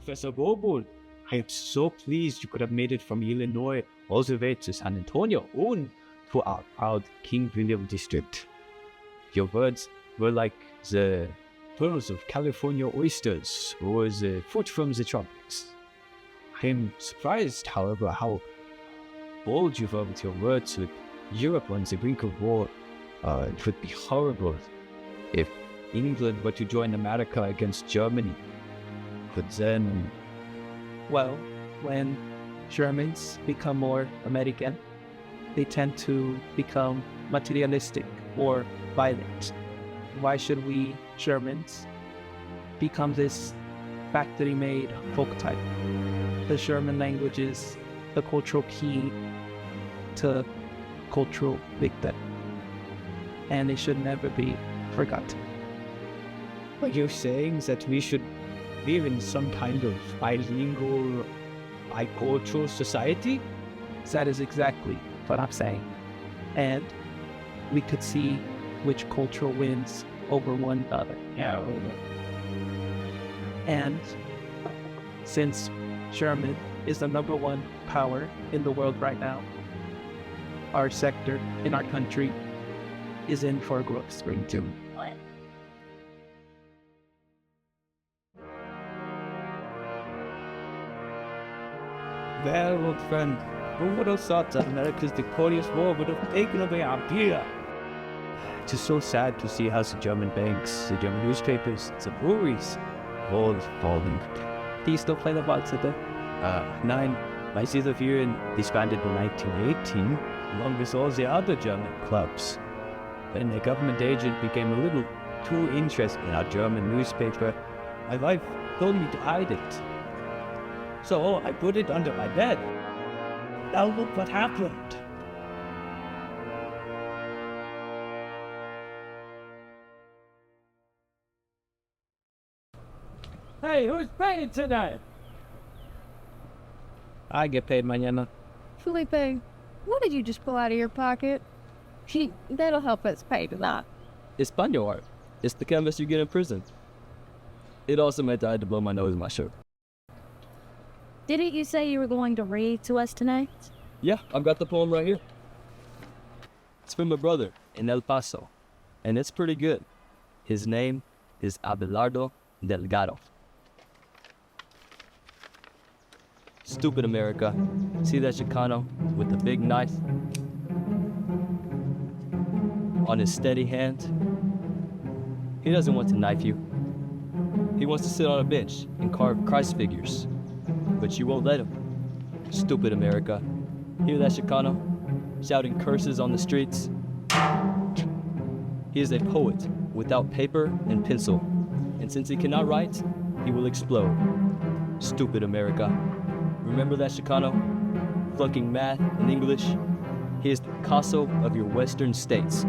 Professor Bobo. I am so pleased you could have made it from Illinois all the way to San Antonio and to our proud King William district. Your words were like the pearls of California oysters or the fruit from the tropics. I am surprised, however, how bold you were with your words with Europe on the brink of war. It would be horrible if England were to join America against Germany. But then... Well, when Germans become more American, they tend to become materialistic or violent. Why should we, Germans, become this factory-made folk type? The German language is the cultural key to cultural victim, and it should never be forgotten. Are you saying that we should live in some kind of bilingual, bicultural society? That is exactly what I'm saying. And we could see which culture wins over one another. Yeah. And since German is the number one power in the world right now, our sector in our country is in for a growth spring too. Well, old friend, who would have thought that America's victorious war would have taken away our beer? It is so sad to see how the German banks, the German newspapers, the breweries, all falling. Do you still play the ball today? Nine. My theater here disbanded in 1918, along with all the other German clubs. When a government agent became a little too interested in our German newspaper, my wife told me to hide it. So I put it under my bed. Now look what happened. Hey, who's paying tonight? I get paid mañana. Felipe, what did you just pull out of your pocket? That'll help us pay tonight. Espanol art. It's the canvas you get in prison. It also meant I had to blow my nose in my shirt. Didn't you say you were going to read to us tonight? Yeah, I've got the poem right here. It's from my brother in El Paso, and it's pretty good. His name is Abelardo Delgado. Stupid America. See that Chicano with the big knife on his steady hand? He doesn't want to knife you. He wants to sit on a bench and carve Christ figures. But you won't let him. Stupid America. Hear that Chicano? Shouting curses on the streets? He is a poet without paper and pencil. And since he cannot write, he will explode. Stupid America. Remember that Chicano? Flunking math and English? He is the Picasso of your western states.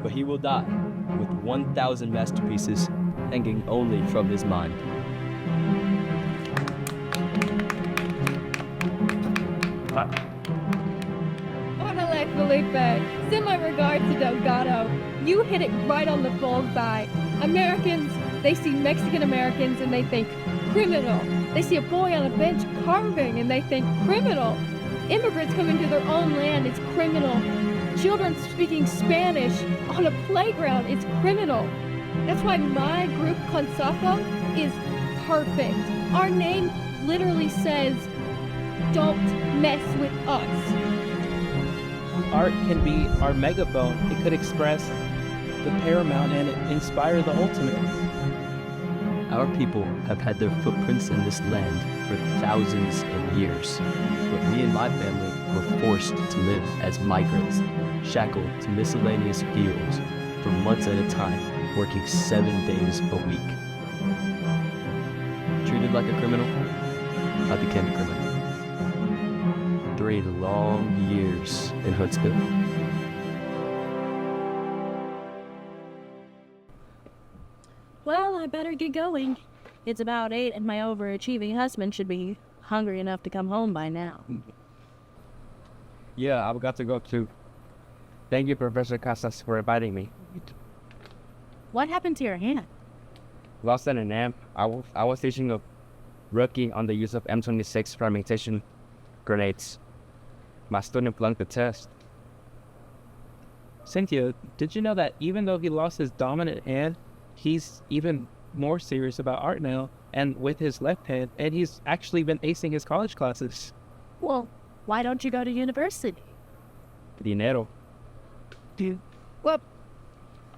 But he will die with 1,000 masterpieces hanging only from his mind. Orale, Felipe. Send my regards to Delgado. You hit it right on the bullseye. Americans, they see Mexican Americans and they think criminal. They see a boy on a bench carving and they think criminal. Immigrants coming to their own land, it's criminal. Children speaking Spanish on a playground, it's criminal. That's why my group, Consejo, is perfect. Our name literally says, don't mess with us. Art can be our megaphone. It could express the paramount and inspire the ultimate. Our people have had their footprints in this land for thousands of years. But me and my family were forced to live as migrants, shackled to miscellaneous fields for months at a time, working 7 days a week. Treated like a criminal, I became a criminal. 3 long years in Huntsville. Well, I better get going. It's about 8 and my overachieving husband should be hungry enough to come home by now. Yeah, I've got to go too. Thank you, Professor Casas, for inviting me. What happened to your hand? Lost in an amp. I was teaching a rookie on the use of M26 fragmentation grenades. My student flunked the test. Cynthia, did you know that even though he lost his dominant hand, he's even more serious about art now, and with his left hand, and he's actually been acing his college classes? Well, why don't you go to university? Dinero. Well,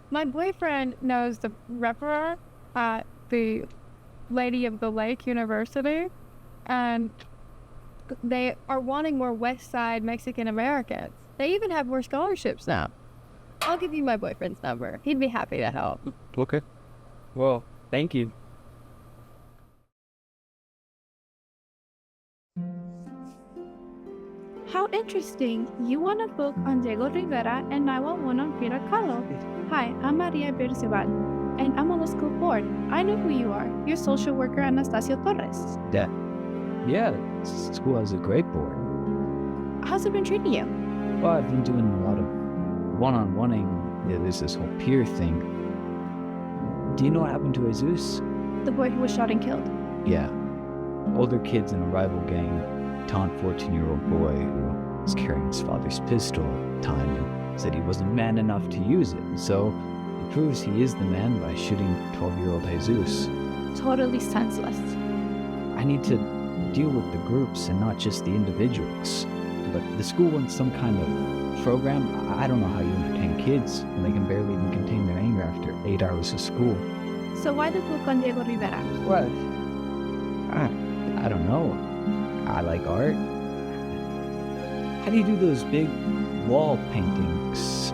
my boyfriend knows the referee at the Lady of the Lake University, and they are wanting more West Side Mexican Americans. They even have more scholarships now. I'll give you my boyfriend's number. He'd be happy to help. Okay. Well, thank you. How interesting. You want a book on Diego Rivera and I want one on Frida Kahlo. Hi, I'm Maria Bercival, and I'm on the school board. I know who you are. You're social worker Anastasio Torres. Yeah, school has a great board. How's it been treating you? Well, I've been doing a lot of one-on-oneing. Yeah, there's this whole peer thing. Do you know what happened to Jesus? The boy who was shot and killed. Yeah. Older kids in a rival gang taunt 14-year-old boy who was carrying his father's pistol at the time and said he wasn't man enough to use it. So it proves he is the man by shooting 12-year-old Jesus. Totally senseless. I need to deal with the groups and not just the individuals. But the school wants some kind of program. I don't know how you entertain kids when they can barely even contain their anger after 8 hours of school. So why the book on Diego Rivera? What? I don't know. I like art. How do you do those big wall paintings?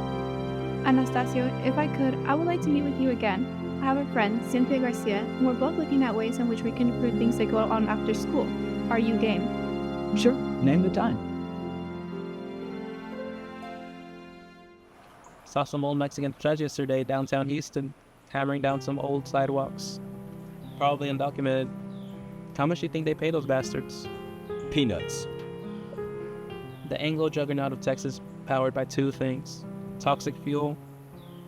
Anastasio, if I could, I would like to meet with you again. I have a friend, Cynthia Garcia, and we're both looking at ways in which we can improve things that go on after school. Are you game? Sure, name the time. Saw some old Mexican treasures yesterday downtown Houston, hammering down some old sidewalks. Probably undocumented. How much do you think they pay those bastards? Peanuts. The Anglo juggernaut of Texas, powered by two things: toxic fuel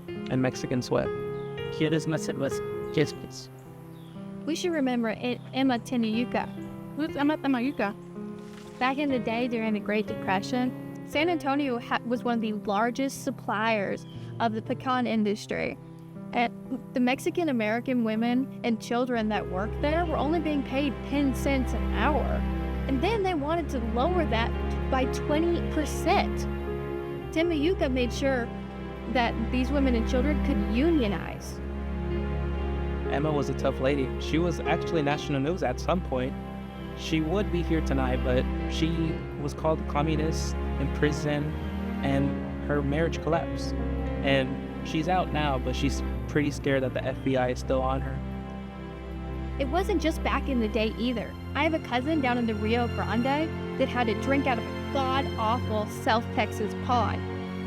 and Mexican sweat. ¿Quieres más cerveza? Yes, please. We should remember Emma Tenayuca. Who's Emma Tamayuca? Back in the day during the Great Depression, San Antonio was one of the largest suppliers of the pecan industry. And the Mexican American women and children that worked there were only being paid 10 cents an hour. And then they wanted to lower that by 20%. Tamayuca made sure that these women and children could unionize. Emma was a tough lady. She was actually national news at some point. She would be here tonight, but she was called a communist, in prison, and her marriage collapsed. And she's out now, but she's pretty scared that the FBI is still on her. It wasn't just back in the day either. I have a cousin down in the Rio Grande that had to drink out of a god-awful South Texas pod.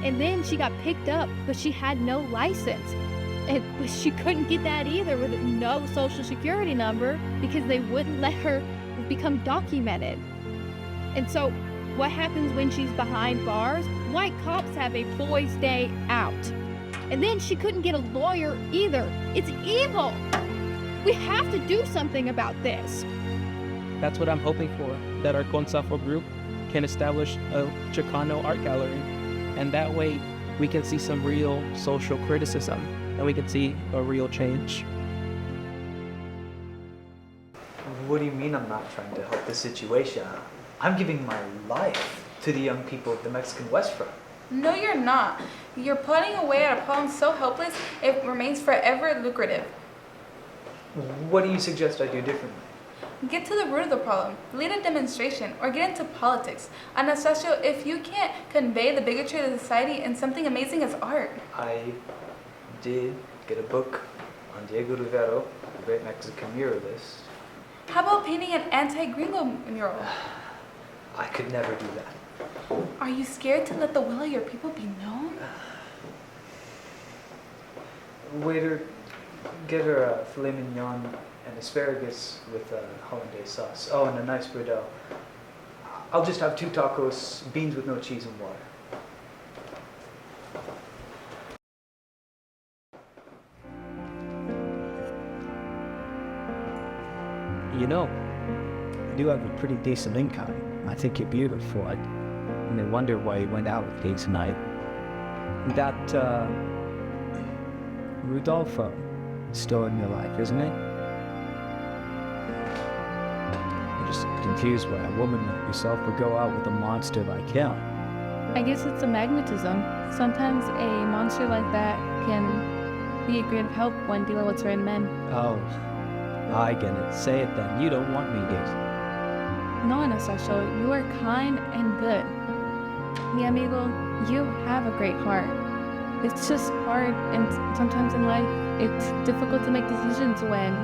And then she got picked up, but she had no license. And she couldn't get that either with no social security number because they wouldn't let her become documented. And so what happens when she's behind bars? White cops have a boys' day out. And then she couldn't get a lawyer either. It's evil. We have to do something about this. That's what I'm hoping for, that our Consafo group can establish a Chicano art gallery. And that way we can see some real social criticism and we can see a real change. What do you mean I'm not trying to help the situation? I'm giving my life to the young people of the Mexican West Front. No, you're not. You're putting away at a problem so hopeless it remains forever lucrative. What do you suggest I do differently? Get to the root of the problem, lead a demonstration, or get into politics. Anastasio, if you can't convey the bigotry of the society in something amazing as art. I did get a book on Diego Rivera, the great Mexican muralist. How about painting an anti-gringo mural? I could never do that. Are you scared to let the will of your people be known? Waiter, get her a filet mignon and asparagus with hollandaise sauce. Oh, and a nice Britt. I'll just have 2 tacos, beans with no cheese and water. You know, do have a pretty decent income. I think you're beautiful. And I wonder why you went out with me tonight. That, Rudolfo is still in your life, isn't it? I'm just confused why a woman like yourself would go out with a monster like him. I guess it's a magnetism. Sometimes a monster like that can be a great help when dealing with certain men. Oh, I get it. Say it then. You don't want me here. No, Anastasia, you are kind and good. Mi amigo, you have a great heart. It's just hard, and sometimes in life, it's difficult to make decisions when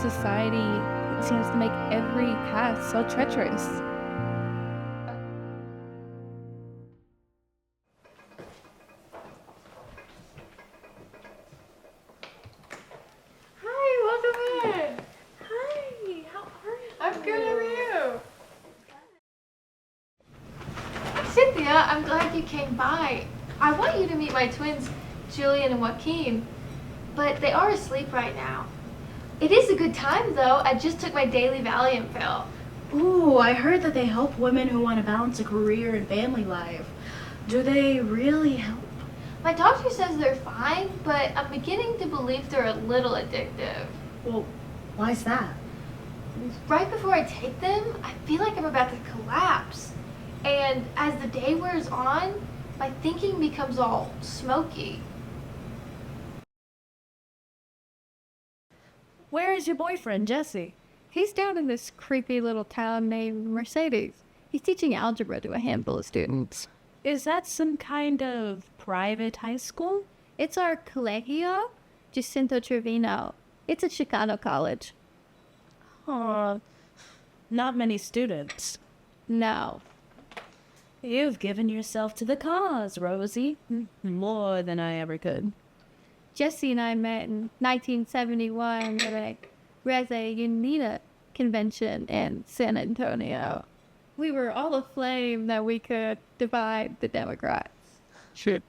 society seems to make every path so treacherous. Hi, welcome in. Hi, how are you? I'm good, how are you? Cynthia, I'm glad you came by. I want you to meet my twins, Julian and Joaquin, but they are asleep right now. It is a good time, though. I just took my daily Valium pill. Ooh, I heard that they help women who want to balance a career and family life. Do they really help? My doctor says they're fine, but I'm beginning to believe they're a little addictive. Well, why's that? Right before I take them, I feel like I'm about to collapse. And as the day wears on, my thinking becomes all smoky. Where is your boyfriend, Jesse? He's down in this creepy little town named Mercedes. He's teaching algebra to a handful of students. Is that some kind of private high school? It's our Colegio Jacinto Trevino. It's a Chicano college. Oh, not many students. No. You've given yourself to the cause, Rosie. More than I ever could. Jesse and I met in 1971 at a Reza Unida convention in San Antonio. We were all aflame that we could divide the Democrats. Shit.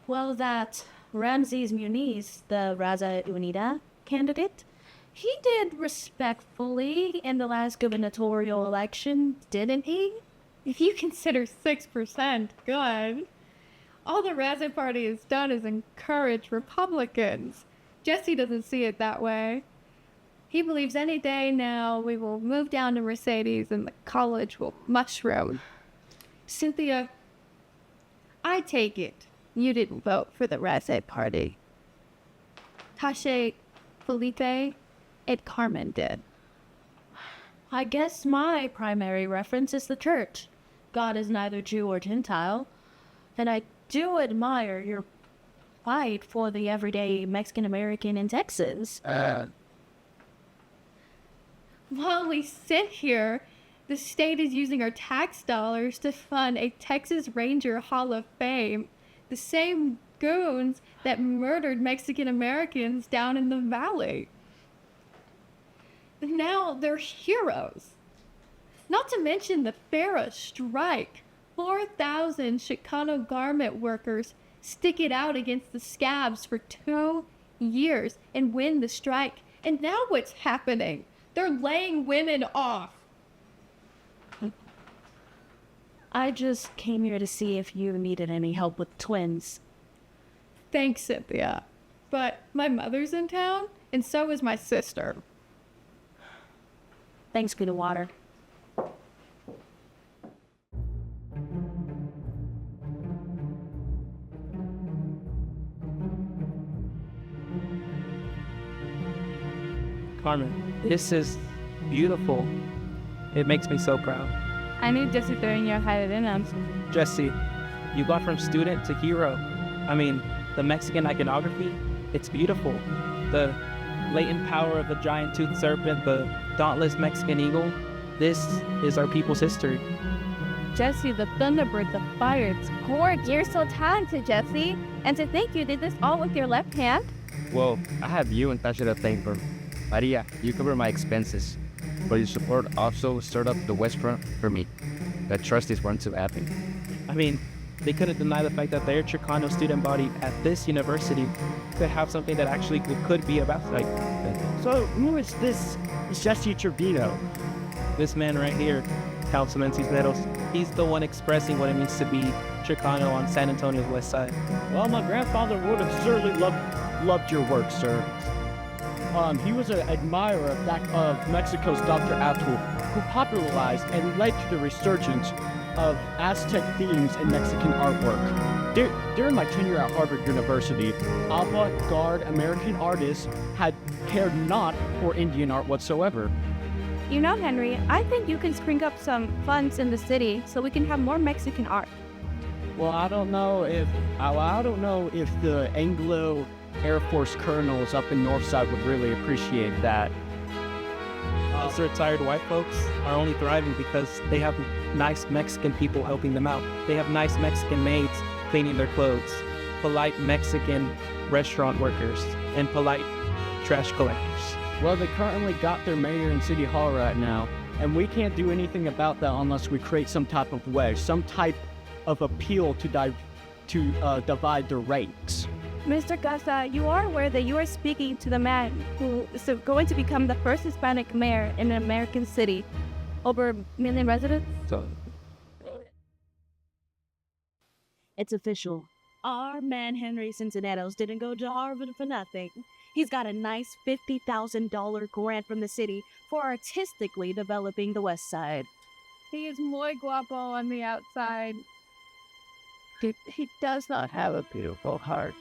Well, that Ramses Muniz, the Raza Unida candidate, he did respectfully in the last gubernatorial election, didn't he? If you consider 6% good, all the Raza Party has done is encourage Republicans. Jesse doesn't see it that way. He believes any day now we will move down to Mercedes and the college will mushroom. Cynthia, I take it you didn't vote for the Raza Party. Tashe, Felipe, and Carmen did. I guess my primary reference is the church. God is neither Jew or Gentile. And I do admire your fight for the everyday Mexican-American in Texas. While we sit here, the state is using our tax dollars to fund a Texas Ranger Hall of Fame. The same goons that murdered Mexican-Americans down in the valley. Now they're heroes. Not to mention the FARA strike. 4,000 Chicano garment workers stick it out against the scabs for 2 years and win the strike. And now what's happening? They're laying women off. I just came here to see if you needed any help with twins. Thanks, Cynthia. But my mother's in town, and so is my sister. Thanks for the water. Carmen, this is beautiful. It makes me so proud. I knew Jesse throwing your higher than them. Jesse, you got from student to hero. I mean, the Mexican iconography, it's beautiful. The latent power of the giant toothed serpent, the dauntless Mexican eagle. This is our people's history. Jesse, the Thunderbird, the fire, it's gorgeous. You're so talented, Jesse. And to think you did this all with your left hand? Well, I have you and Tasha to thank for. Maria, you cover my expenses, but your support also stirred up the West Front for me. That trust is one to happen. I mean, they couldn't deny the fact that their Chicano student body at this university could have something that actually could be about like. So who is this Jesse Trevino? This man right here, Councilman Cisneros, he's the one expressing what it means to be Chicano on San Antonio's west side. Well, my grandfather would have certainly loved your work, sir. He was an admirer of Mexico's Dr. Atul, who popularized and led to the resurgence of Aztec themes in Mexican artwork. During my tenure at Harvard University, avant-garde American artists had cared not for Indian art whatsoever. You know, Henry, I think you can spring up some funds in the city so we can have more Mexican art. Well, I don't know if the Anglo Air Force colonels up in Northside would really appreciate that. Us retired white folks are only thriving because they have nice Mexican people helping them out. They have nice Mexican maids cleaning their clothes, polite Mexican restaurant workers, and polite trash collectors. Well, they currently got their mayor in City Hall right now, and we can't do anything about that unless we create some type of wedge, some type of appeal to divide the ranks. Mr. Casa, you are aware that you are speaking to the man who is going to become the first Hispanic mayor in an American city, over 1 million residents? It's official. Our man Henry Cincinnatus didn't go to Harvard for nothing. He's got a nice $50,000 grant from the city for artistically developing the West Side. He is muy guapo on the outside. He does not have a beautiful heart.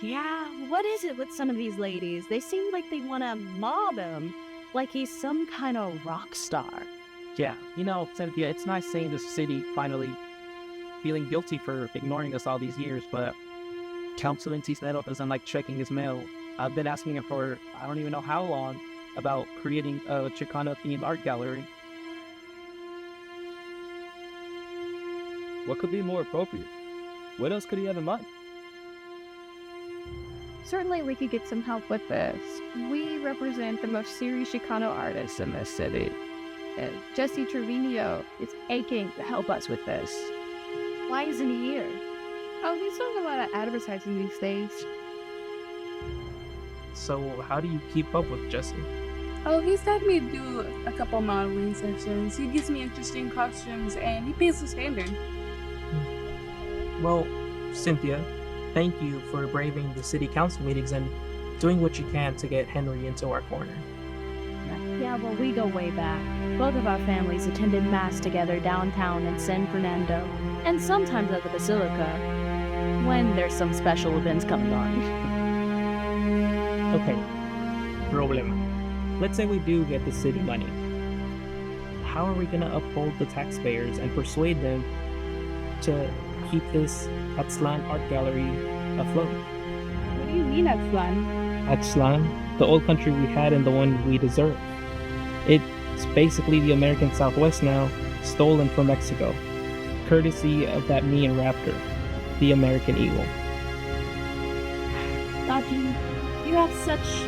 Yeah, what is it with some of these ladies? They seem like they want to mob him, like he's some kind of rock star. Yeah, you know, Cynthia, it's nice seeing the city finally feeling guilty for ignoring us all these years, but Councilman Cisneros doesn't like checking his mail. I've been asking him for I don't even know how long about creating a Chicano-themed art gallery. What could be more appropriate? What else could he have in mind? Certainly we could get some help with this. We represent the most serious Chicano artists in this city. And Jesse Trevino is aching to help us with this. Why isn't he here? Oh, he's doing a lot of advertising these days. So how do you keep up with Jesse? Oh, he's had me do a couple modeling sessions. He gives me interesting costumes and he pays the standard. Well, Cynthia, thank you for braving the city council meetings and doing what you can to get Henry into our corner. Yeah, well, we go way back. Both of our families attended mass together downtown in San Fernando, and sometimes at the Basilica, when there's some special events coming on. Okay, problem. Let's say we do get the city money. How are we going to uphold the taxpayers and persuade them to keep this Atzlan art gallery afloat? What do you mean, Atzlan? Atzlan? The old country we had and the one we deserve. It's basically the American Southwest now, stolen from Mexico, courtesy of that Mayan raptor, the American eagle. Dodgy, you have such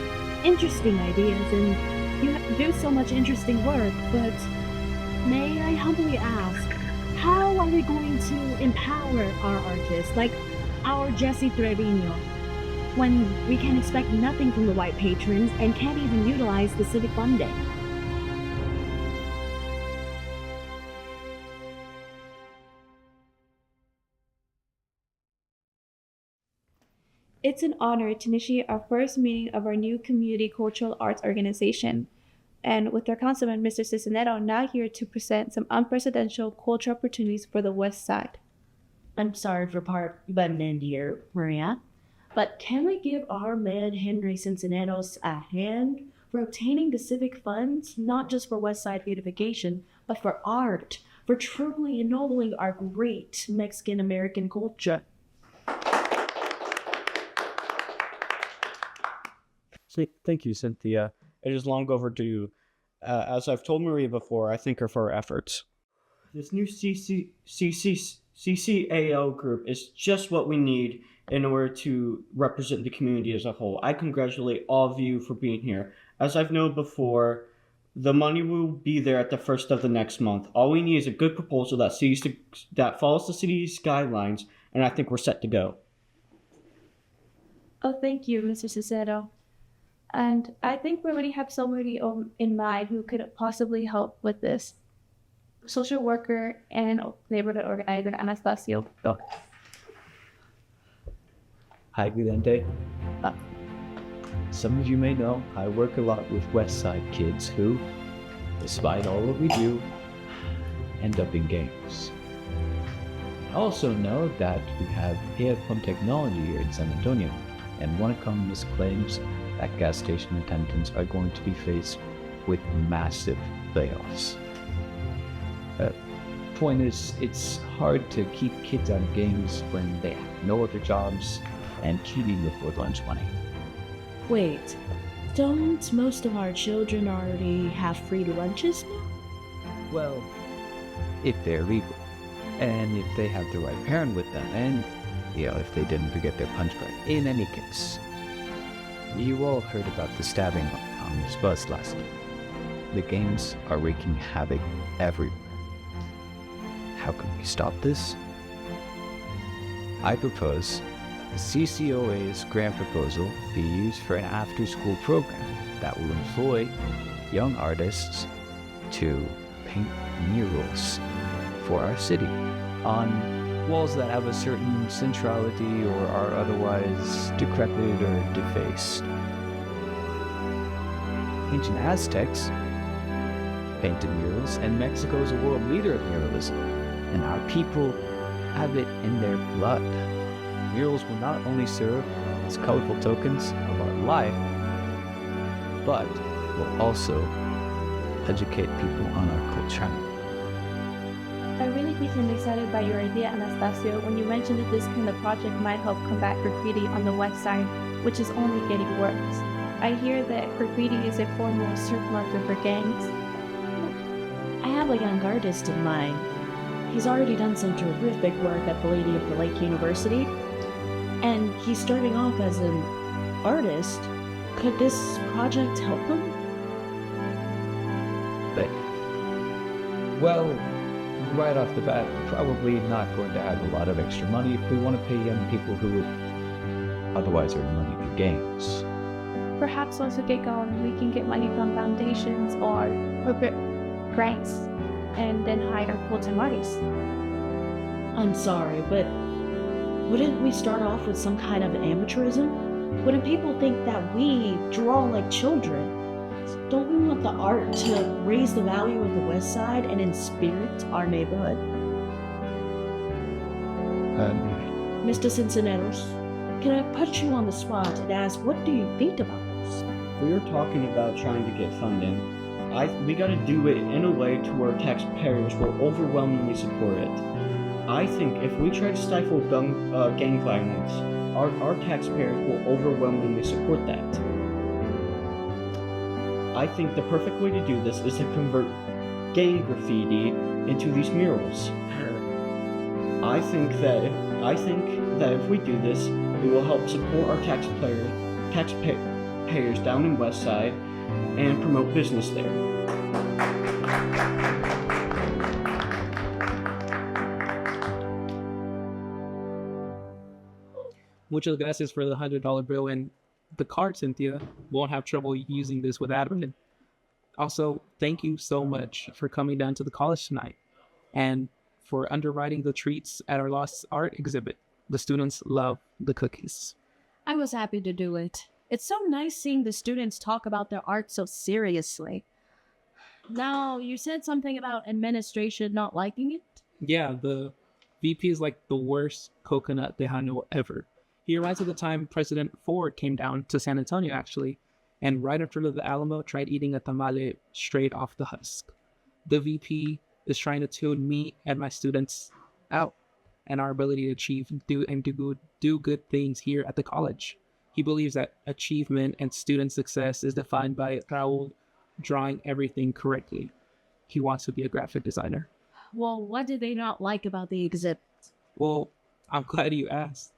interesting ideas and you do so much interesting work, but may I humbly ask, how are we going to empower our artists, like our Jesse Trevino, when we can expect nothing from the white patrons and can't even utilize the civic funding? It's an honor to initiate our first meeting of our new community cultural arts organization. And with our councilman, Mr. Cisneros, now here to present some unprecedented cultural opportunities for the West Side. I'm sorry for butting in here, Maria, but can we give our man Henry Cincinnatus a hand for obtaining the civic funds, not just for West Side beautification, but for art, for truly ennobling our great Mexican-American culture? Thank you, Cynthia. It is long overdue. As I've told Maria before, I thank her for her efforts. This new CCAO group is just what we need in order to represent the community as a whole. I congratulate all of you for being here. As I've known before, the money will be there at the first of the next month. All we need is a good proposal that follows the city's guidelines, and I think we're set to go. Oh, thank you, Mr. Cicero. And I think we already have somebody in mind who could possibly help with this. Social worker and neighborhood organizer Anastasio. Hi, Vidente. Some of you may know I work a lot with West Side kids who, despite all that we do, end up in gangs. I also know that we have headphone technology here in San Antonio, and one economist claims that gas station attendants are going to be faced with massive layoffs. Point is, it's hard to keep kids out of games when they have no other jobs and can't even afford lunch money. Wait, don't most of our children already have free lunches now? Well, if they're legal, and if they have the right parent with them, and, if they didn't forget their punch card. In any case, you all heard about the stabbing on this bus last week. The gangs are wreaking havoc everywhere. How can we stop this? I propose the CCOA's grant proposal be used for an after-school program that will employ young artists to paint murals for our city on walls that have a certain centrality or are otherwise decrepit or defaced. Ancient Aztecs painted murals, and Mexico is a world leader of muralism, and our people have it in their blood. Murals will not only serve as colorful tokens of our life, but will also educate people on our culture. I really became excited by your idea, Anastasio, when you mentioned that this kind of project might help combat graffiti on the west side, which is only getting worse. I hear that graffiti is a form of surf marker for gangs. I have a young artist in mind. He's already done some terrific work at the Lady of the Lake University, and he's starting off as an artist. Could this project help him? Well, right off the bat, we're probably not going to have a lot of extra money if we want to pay young people who would otherwise earn money through games. Perhaps once we get going, we can get money from foundations or corporate grants and then hire full-time artists. I'm sorry, but wouldn't we start off with some kind of amateurism? Wouldn't people think that we draw like children? Don't we want the art to raise the value of the West Side and inspirit our neighborhood? Mr. Cincinnatus, can I put you on the spot and ask, what do you think about this? We were talking about trying to get funding. We gotta do it in a way to where taxpayers will overwhelmingly support it. I think if we try to stifle gang violence, our taxpayers will overwhelmingly support that. I think the perfect way to do this is to convert gang graffiti into these murals. I think that if we do this, it will help support our taxpayers down in West Side and promote business there. Muchas gracias for the $100 bill, and the card, Cynthia, won't have trouble using this with admin. Also, thank you so much for coming down to the college tonight and for underwriting the treats at our Lost Art exhibit. The students love the cookies. I was happy to do it. It's so nice seeing the students talk about their art so seriously. Now, you said something about administration not liking it? Yeah, the VP is like the worst coconut tejano ever. He reminds of the time President Ford came down to San Antonio, actually, and right in front of the Alamo tried eating a tamale straight off the husk. The VP is trying to tune me and my students out and our ability to achieve do good things here at the college. He believes that achievement and student success is defined by Raul drawing everything correctly. He wants to be a graphic designer. Well, what did they not like about the exhibit? Well, I'm glad you asked.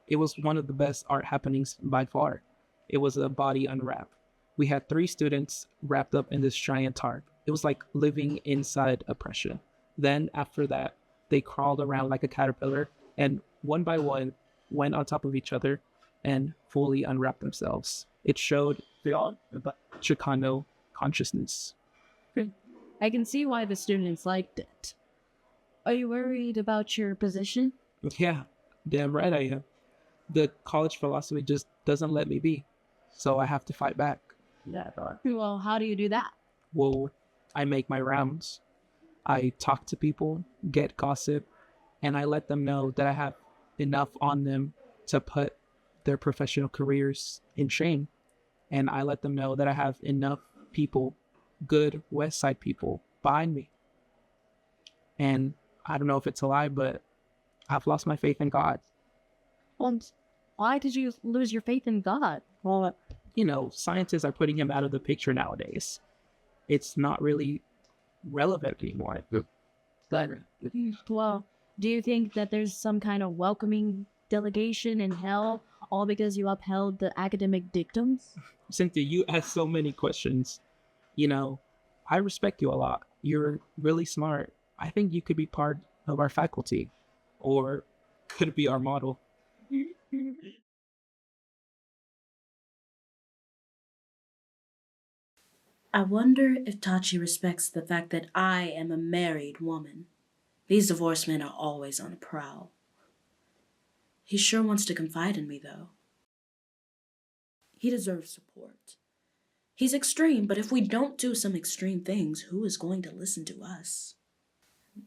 It was one of the best art happenings by far. It was a body unwrap. We had 3 students wrapped up in this giant tarp. It was like living inside oppression. Then after that, they crawled around like a caterpillar and one by one went on top of each other and fully unwrapped themselves. It showed Chicano consciousness. I can see why the students liked it. Are you worried about your position? Yeah, damn right I am. The college philosophy just doesn't let me be, so I have to fight back. Well, how do you do that? Well, I make my rounds. I talk to people, get gossip, and I let them know that I have enough on them to put their professional careers in shame. And I let them know that I have enough people, good West Side people, behind me. And I don't know if it's a lie, but I've lost my faith in God. Well, why did you lose your faith in God? Well, scientists are putting him out of the picture nowadays. It's not really relevant anymore. Well, do you think that there's some kind of welcoming delegation in hell, all because you upheld the academic dictums? Cynthia, you ask so many questions. I respect you a lot. You're really smart. I think you could be part of our faculty, or could be our model. I wonder if Tachi respects the fact that I am a married woman. These divorced men are always on the prowl. He sure wants to confide in me, though. He deserves support. He's extreme, but if we don't do some extreme things, who is going to listen to us?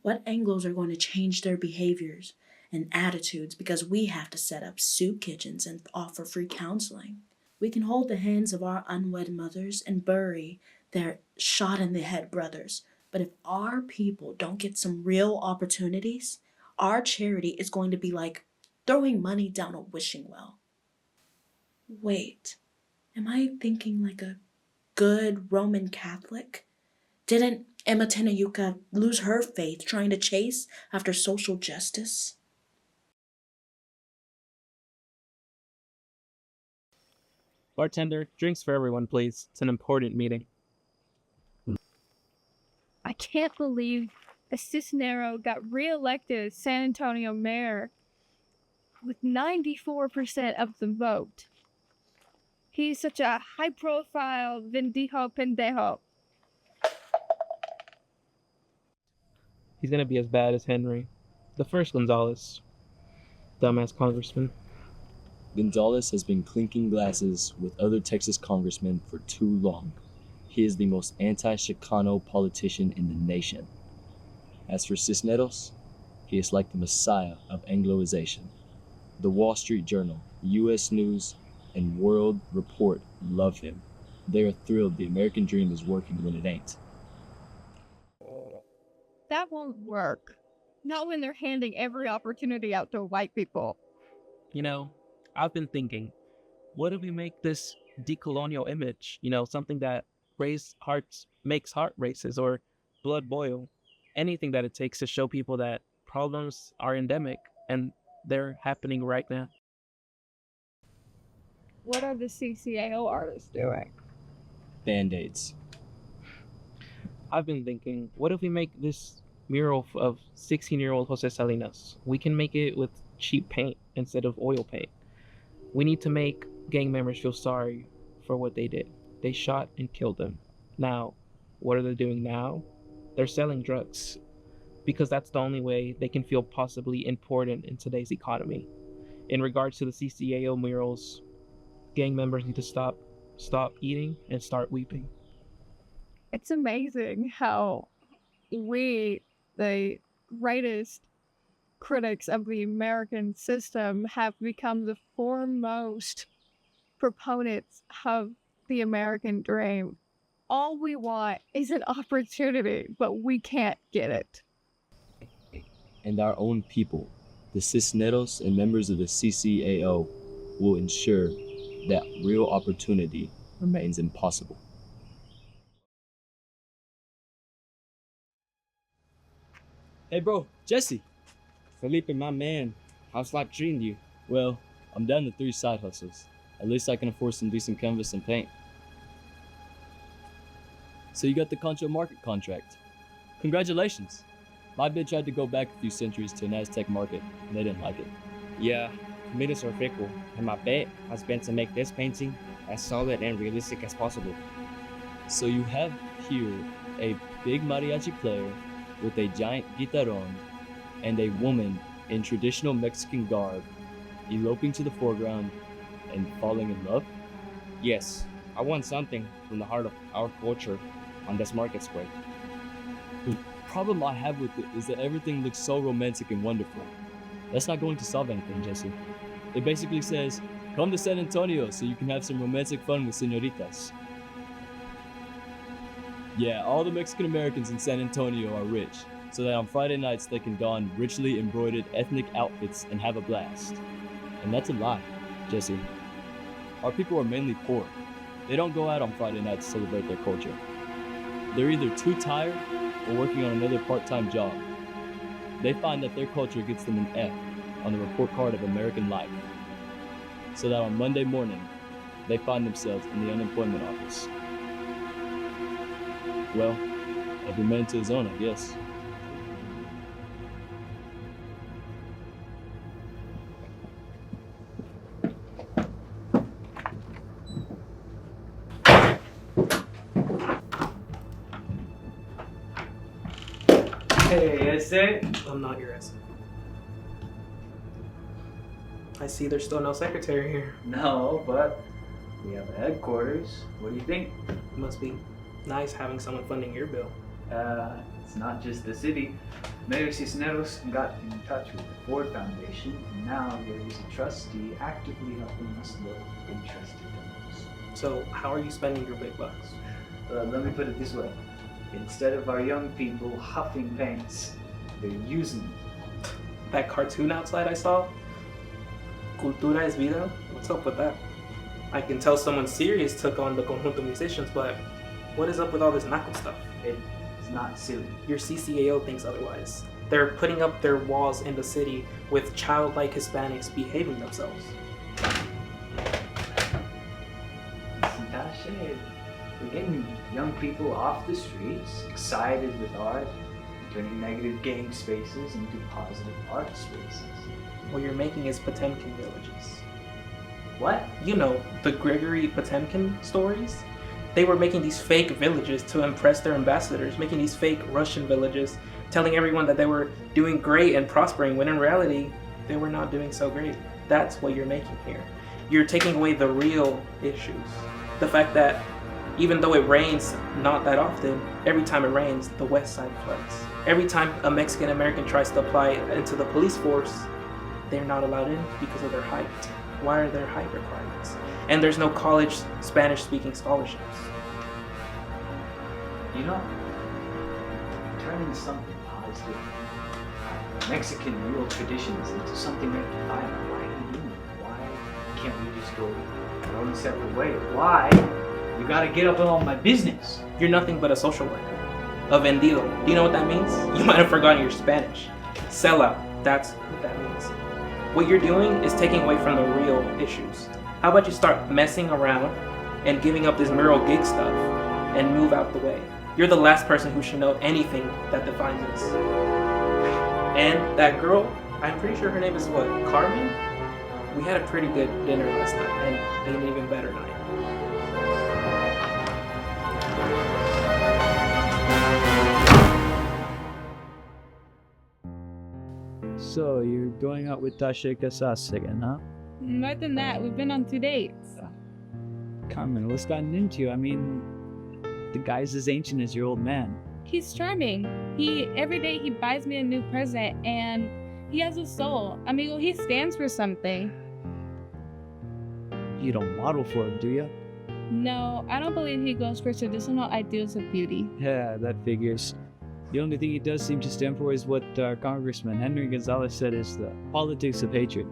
What Anglos are going to change their behaviors and attitudes because we have to set up soup kitchens and offer free counseling? We can hold the hands of our unwed mothers and bury their shot-in-the-head brothers. But if our people don't get some real opportunities, our charity is going to be like throwing money down a wishing well. Wait, am I thinking like a good Roman Catholic? Didn't Emma Tenayuka lose her faith trying to chase after social justice? Bartender, drinks for everyone, please. It's an important meeting. I can't believe a Cisnero got reelected as San Antonio mayor with 94% of the vote. He's such a high-profile vendijo pendejo. He's gonna be as bad as Henry, the first Gonzalez. Dumbass congressman. Gonzalez has been clinking glasses with other Texas congressmen for too long. He is the most anti-Chicano politician in the nation. As for Cisneros, he is like the messiah of Angloization. The Wall Street Journal, U.S. News, and World Report love him. They are thrilled the American dream is working when it ain't. That won't work. Not when they're handing every opportunity out to white people. I've been thinking, what if we make this decolonial image? Something that makes heart races or blood boil. Anything that it takes to show people that problems are endemic and they're happening right now. What are the CCAO artists doing? Band-Aids. I've been thinking, what if we make this mural of 16-year-old Jose Salinas? We can make it with cheap paint instead of oil paint. We need to make gang members feel sorry for what they did. They shot and killed them. Now, what are they doing now? They're selling drugs. Because that's the only way they can feel possibly important in today's economy. In regards to the CCAO murals, gang members need to stop eating and start weeping. It's amazing how we, the rightist critics of the American system, have become the foremost proponents of the American dream. All we want is an opportunity, but we can't get it. And our own people, the Cisneros and members of the CCAO, will ensure that real opportunity remains impossible. Hey bro, Jesse. Felipe, my man. How's life treating you? Well, I'm down to 3 side hustles. At least I can afford some decent canvas and paint. So you got the Concho market contract. Congratulations. My bid tried to go back a few centuries to an Aztec market, and they didn't like it. Yeah, tomatoes are fickle, and my bet has been to make this painting as solid and realistic as possible. So you have here a big mariachi player with a giant guitarrón and a woman in traditional Mexican garb eloping to the foreground and falling in love? Yes, I want something from the heart of our culture on this market square. The problem I have with it is that everything looks so romantic and wonderful. That's not going to solve anything, Jesse. It basically says, come to San Antonio so you can have some romantic fun with señoritas. Yeah, all the Mexican Americans in San Antonio are rich, so that on Friday nights they can don richly embroidered ethnic outfits and have a blast. And that's a lie, Jesse. Our people are mainly poor. They don't go out on Friday nights to celebrate their culture. They're either too tired or working on another part-time job. They find that their culture gets them an F on the report card of American life, so that on Monday morning, they find themselves in the unemployment office. Well, every man to his own, I guess. Hey, essay. I'm not your essay. I see there's still no secretary here. No, but we have a headquarters. What do you think? It must be nice having someone funding your bill. It's not just the city. Mayor Cisneros got in touch with the Ford Foundation, and now there is a trustee actively helping us look interested in us. So how are you spending your big bucks? Let me put it this way. Instead of our young people huffing paints, they're using them. That cartoon outside I saw? Cultura es vida? What's up with that? I can tell someone serious took on the conjunto musicians, but what is up with all this naco stuff? It's not silly. Your CCAO thinks otherwise. They're putting up their walls in the city with childlike Hispanics behaving themselves. Natasha, we're getting young people off the streets, excited with art, turning negative game spaces into positive art spaces. What you're making is Potemkin villages. What? You know, the Gregory Potemkin stories? They were making these fake villages to impress their ambassadors, making these fake Russian villages, telling everyone that they were doing great and prospering, when in reality, they were not doing so great. That's what you're making here. You're taking away the real issues. The fact that even though it rains not that often, every time it rains, the west side floods. Every time a Mexican American tries to apply into the police force, they're not allowed in because of their height. Why are there height requirements? And there's no college Spanish-speaking scholarships. You know, turning something positive, Mexican rural traditions into something rectifiable. Why are you doing it? Why can't we just go our own separate way? Why? You gotta get up on my business. You're nothing but a social worker. A vendido. Do you know what that means? You might have forgotten your Spanish. Sellout. That's what that means. What you're doing is taking away from the real issues. How about you start messing around and giving up this mural gig stuff and move out the way? You're the last person who should know anything that defines us. And that girl, I'm pretty sure her name is what, Carmen? We had a pretty good dinner last night and an even better night. So, you're going out with Tasha Casas again, huh? More than that, we've been on 2 dates. Carmen, what's gotten into you? I mean, the guy's as ancient as your old man. He's charming. Every day he buys me a new present, and he has a soul. Amigo, he stands for something. You don't model for him, do you? No, I don't believe he goes for traditional ideals of beauty. Yeah, that figures. The only thing he does seem to stand for is what Congressman Henry Gonzalez said is the politics of hatred.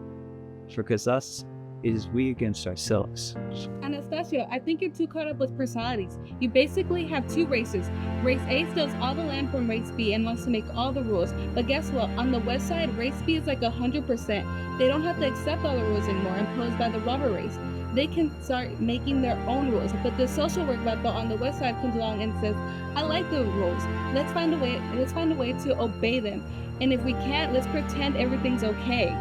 For Casas, it is we against ourselves. Anastasio, I think you're too caught up with personalities. You basically have two races. Race A steals all the land from Race B and wants to make all the rules. But guess what? On the west side, Race B is like 100%. They don't have to accept all the rules anymore imposed by the rubber race. They can start making their own rules. But the social work level on the west side comes along and says, I like the rules. Let's find a way to obey them. And if we can't, let's pretend everything's okay.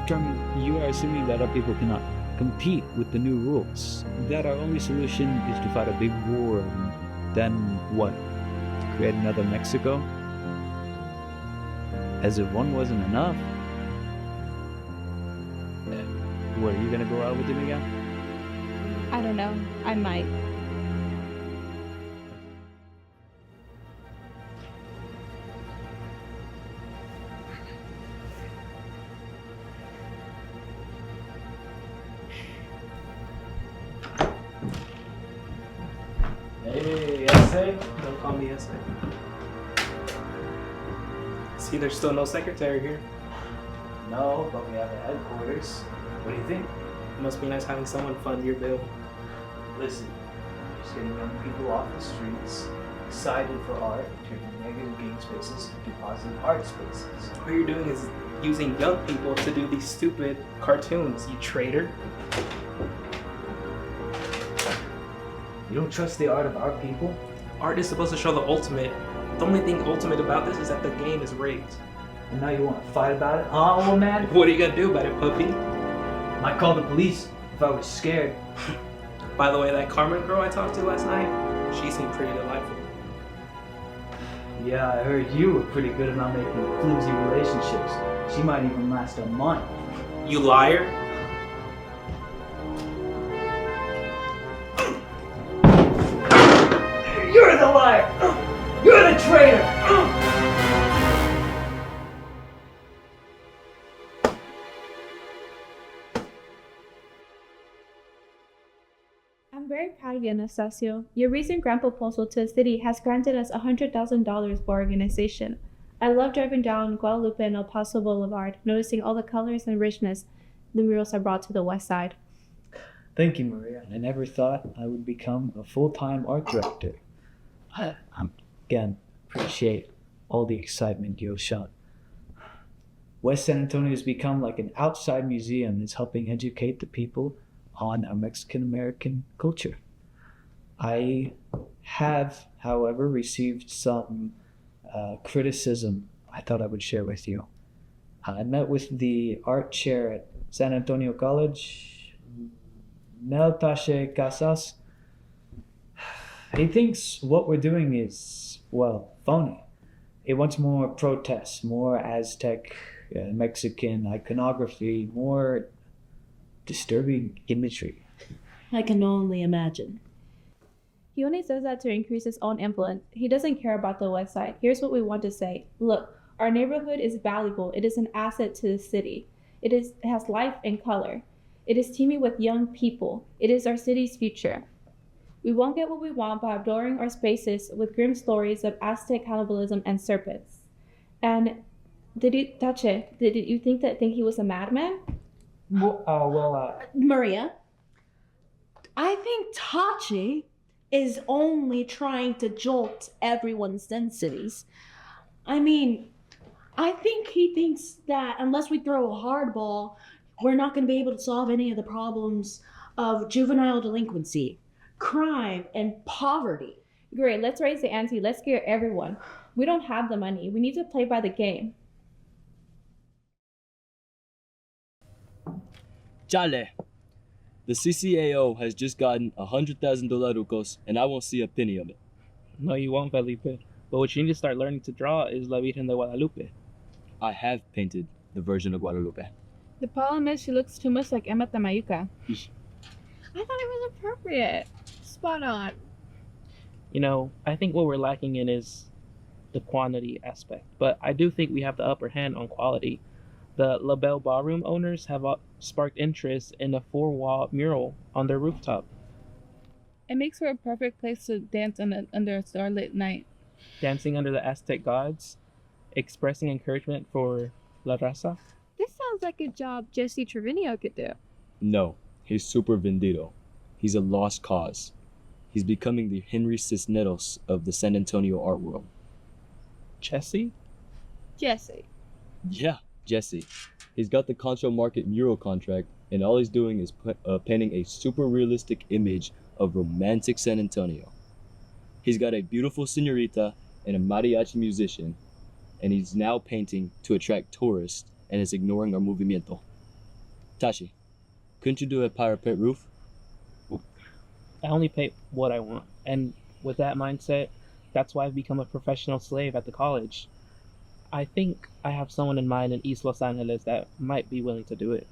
Carmen, you are assuming that our people cannot compete with the new rules. That our only solution is to fight a big war and then what? To create another Mexico? As if one wasn't enough. What, are you gonna go out with him again? I don't know. I might. Hey, essay? Don't call me essay. See, there's still no secretary here. No, but we have a headquarters. What do you think? It must be nice having someone fund your bill. Listen, just getting young people off the streets, excited for art, turning negative game spaces into positive art spaces. What you're doing is using young people to do these stupid cartoons, you traitor. You don't trust the art of our people? Art is supposed to show the ultimate. The only thing ultimate about this is that the game is rigged. And now you want to fight about it, huh, old man? What are you gonna do about it, puppy? Might call the police if I was scared. By the way, that Carmen girl I talked to last night, she seemed pretty delightful. Yeah, I heard you were pretty good about making flimsy relationships. She might even last a month. You liar. You're the liar! You're the traitor! I'm very proud of you, Anastasio. Your recent grant proposal to the city has granted us $100,000 for our organization. I love driving down Guadalupe and El Paso Boulevard, noticing all the colors and richness the murals have brought to the west side. Thank you, Maria. I never thought I would become a full-time art director. I again appreciate all the excitement you've shown. West San Antonio has become like an outside museum that's helping educate the people on our Mexican-American culture. I have, however, received some criticism I thought I would share with you. I met with the art chair at San Antonio College, Mel Tache Casas. He thinks what we're doing is, well, phony. He wants more protests, more Aztec, Mexican iconography, more disturbing imagery. I can only imagine. He only says that to increase his own influence. He doesn't care about the west side. Here's what we want to say. Look, our neighborhood is valuable. It is an asset to the city. It has life and color. It is teeming with young people. It is our city's future. We won't get what we want by adorning our spaces with grim stories of Aztec cannibalism and serpents. And did you think he was a madman? Maria, I think Tachi is only trying to jolt everyone's sensities. I mean, I think he thinks that unless we throw a hardball, we're not going to be able to solve any of the problems of juvenile delinquency, crime, and poverty. Great, let's raise the ante. Let's scare everyone. We don't have the money. We need to play by the game. Chale! The CCAO has just gotten $100,000 and I won't see a penny of it. No, you won't, Felipe. But what you need to start learning to draw is La Virgen de Guadalupe. I have painted the Virgin of Guadalupe. The problem is she looks too much like Emma Tamayuca. I thought it was appropriate. Spot on. You know, I think what we're lacking in is the quantity aspect. But I do think we have the upper hand on quality. The La Belle Ballroom owners have sparked interest in a 4-wall mural on their rooftop. It makes for a perfect place to dance under a starlit night. Dancing under the Aztec gods, expressing encouragement for La Raza. This sounds like a job Jesse Trevino could do. No, he's super vendido. He's a lost cause. He's becoming the Henry Cisneros of the San Antonio art world. Jesse? Jesse. Yeah, Jesse. He's got the Concho Market mural contract, and all he's doing is painting a super realistic image of romantic San Antonio. He's got a beautiful señorita and a mariachi musician, and he's now painting to attract tourists and is ignoring our movimiento. Tashi, Couldn't you do a parapet roof? I only paint what I want. And with that mindset, that's why I've become a professional slave at the college. I think I have someone in mind in East Los Angeles that might be willing to do it.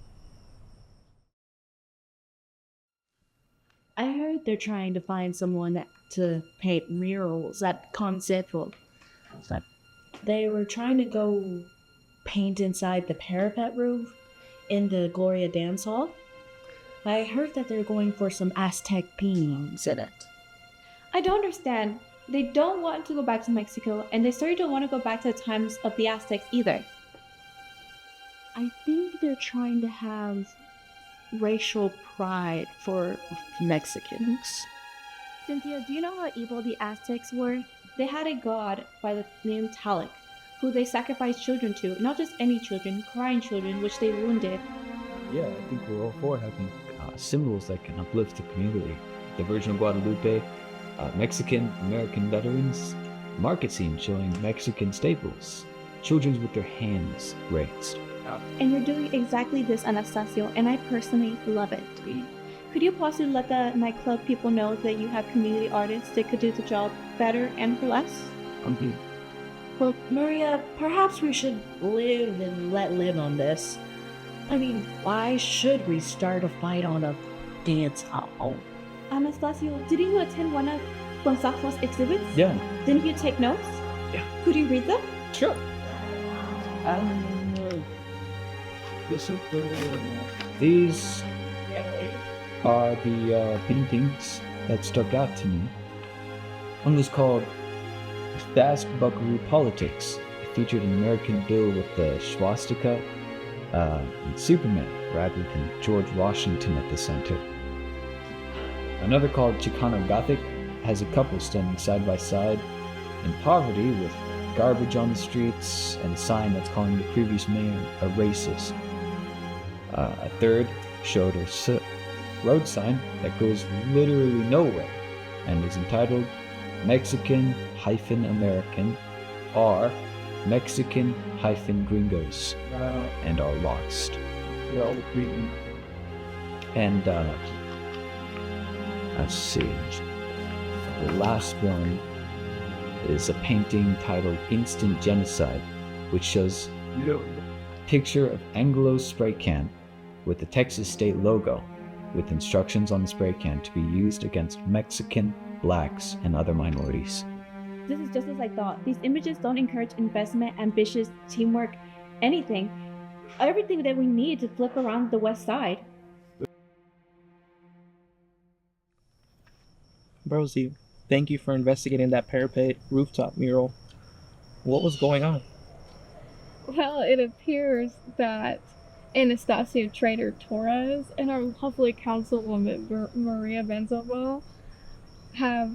I heard they're trying to find someone to paint murals at Conceptual. They were trying to go paint inside the parapet roof in the Gloria Dance Hall. I heard that they're going for some Aztec themes in it. I don't understand. They don't want to go back to Mexico, and they certainly don't want to go back to the times of the Aztecs either. I think they're trying to have racial pride for Mexicans. Cynthia, do you know how evil the Aztecs were? They had a god by the name Talik, who they sacrificed children to, not just any children, crying children, which they wounded. Yeah, I think we're all for having symbols that can uplift the community. The Virgin of Guadalupe, Mexican American veterans, market scene showing Mexican staples, children with their hands raised. And you're doing exactly this, Anastasio, and I personally love it. Could you possibly let the nightclub people know that you have community artists that could do the job better and for less? Well, Maria, perhaps we should live and let live on this. I mean, why should we start a fight on a dance hall? Anastasio, didn't you attend one of Gonzalo's exhibits? Yeah. Didn't you take notes? Yeah. Could you read them? Sure. These are the paintings that stuck out to me. One was called Fast Buckaroo Politics. It featured an American bill with the swastika and Superman rather than George Washington at the center. Another called Chicano Gothic has a couple standing side by side in poverty with garbage on the streets and a sign that's calling the previous mayor a racist. A third showed a road sign that goes literally nowhere and is entitled Mexican-American or Mexican-Gringos and are lost. And let's see. The last one is a painting titled Instant Genocide, which shows a picture of Anglo spray can with the Texas State logo, with instructions on the spray can to be used against Mexican, blacks, and other minorities. This is just as I thought. These images don't encourage investment, ambitious, teamwork, anything. Everything that we need to flip around the West Side. Rosie, thank you for investigating that parapet rooftop mural. What was going on? Well, it appears that Anastasia Trader Torres and our lovely councilwoman Maria Benzobo have